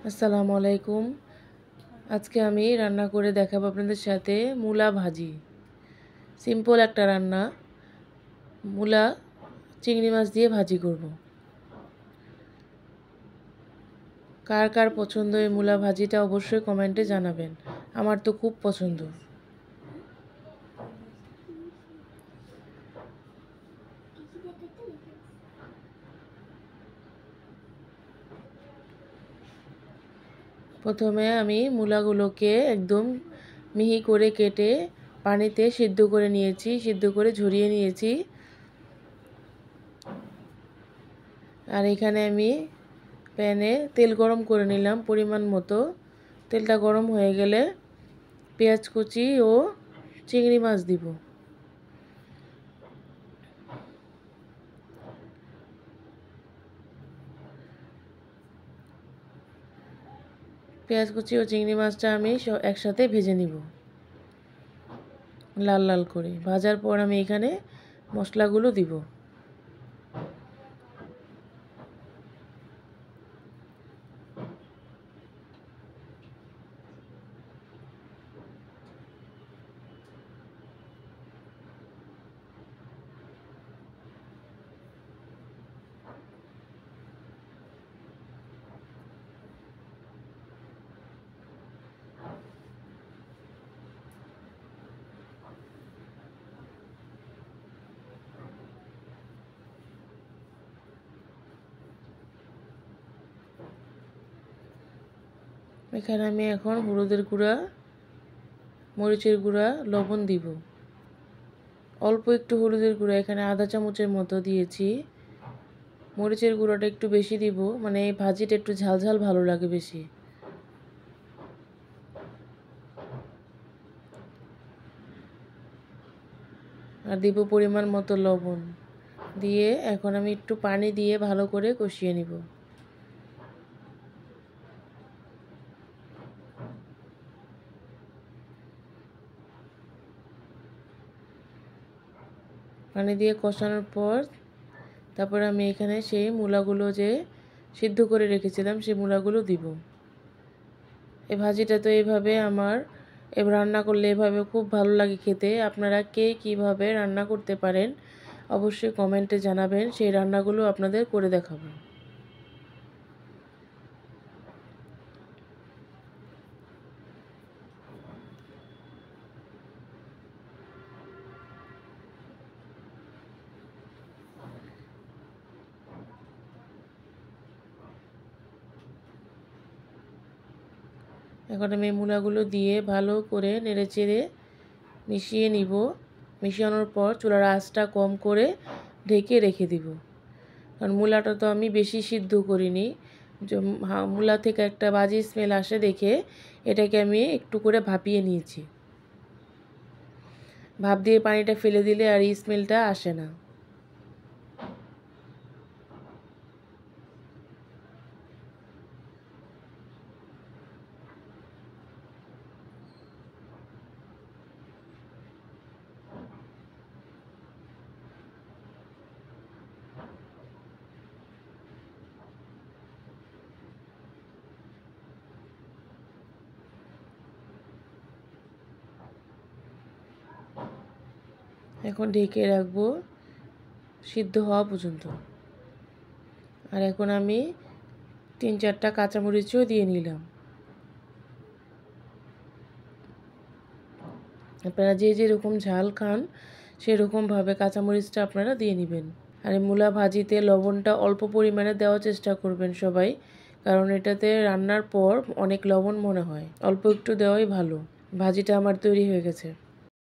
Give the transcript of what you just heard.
আসসালামু আলাইকুম। আজকে আমি রান্না করে দেখাবো আপনাদের সাথে মূলা ভাজি। সিম্পল একটা রান্না, মূলা চিংড়ি মাছ দিয়ে ভাজি করব। কার কার পছন্দ এই মূলা ভাজিটা অবশ্যই কমেন্টে জানাবেন। আমার তো খুব পছন্দ। প্রথমে আমি মূলাগুলোকে একদম মিহি করে কেটে পানিতে সিদ্ধ করে নিয়েছি, সিদ্ধ করে ঝরিয়ে নিয়েছি। আর এখানে আমি প্যানে তেল গরম করে নিলাম পরিমাণ মতো। তেলটা গরম হয়ে গেলে পেঁয়াজ কুচি ও চিংড়ি মাছ দিব। পেঁয়াজ কুচি ও চিংড়ি মাছটা আমি একসাথে ভেজে নিব লাল লাল করে। ভাজার পর আমি এখানে মশলাগুলো দিব। এখানে আমি এখন হলুদের গুঁড়া, মরিচের গুঁড়া, লবণ দিব। অল্প একটু হলুদের গুঁড়া এখানে আধা চামচের মতো দিয়েছি। মরিচের গুঁড়াটা একটু বেশি দিব, মানে এই ভাজিটা একটু ঝাল ঝাল ভালো লাগে বেশি। আর দিব পরিমাণ মতো লবণ দিয়ে এখন আমি একটু পানি দিয়ে ভালো করে কষিয়ে নিব। পানি দিয়ে কষানোর পর তারপর আমি এখানে সেই মূলাগুলো যে সিদ্ধ করে রেখেছিলাম সেই মূলাগুলো দিব। এই ভাজিটা তো এইভাবে আমার রান্না করলে এভাবে খুব ভালো লাগে খেতে। আপনারা কে কীভাবে রান্না করতে পারেন অবশ্যই কমেন্টে জানাবেন, সেই রান্নাগুলো আপনাদের করে দেখাবো। এখন আমি মূলাগুলো দিয়ে ভালো করে নেড়েচেড়ে মিশিয়ে নিব। মিশানোর পর চুলার আঁচটা কম করে ঢেকে রেখে দিব। কারণ মূলাটা তো আমি বেশি সিদ্ধ করিনি, মূলা থেকে একটা বাজে স্মেল আসে দেখে এটাকে আমি একটু করে ভাপিয়ে নিয়েছি। ভাপ দিয়ে পানিটা ফেলে দিলে আর এই স্মেলটা আসে না। এখন ঢেকে রাখবো সিদ্ধ হওয়া পর্যন্ত। আর এখন আমি 3-4টা কাঁচামরিচও দিয়ে নিলাম। আপনারা যে যেরকম ঝাল খান সেরকমভাবে কাঁচামরিচটা আপনারা দিয়ে নেবেন। আর এই মূলা ভাজিতে লবণটা অল্প পরিমাণে দেওয়ার চেষ্টা করবেন সবাই, কারণ এটাতে রান্নার পর অনেক লবণ মনে হয়। অল্প একটু দেওয়াই ভালো। ভাজিটা আমার তৈরি হয়ে গেছে।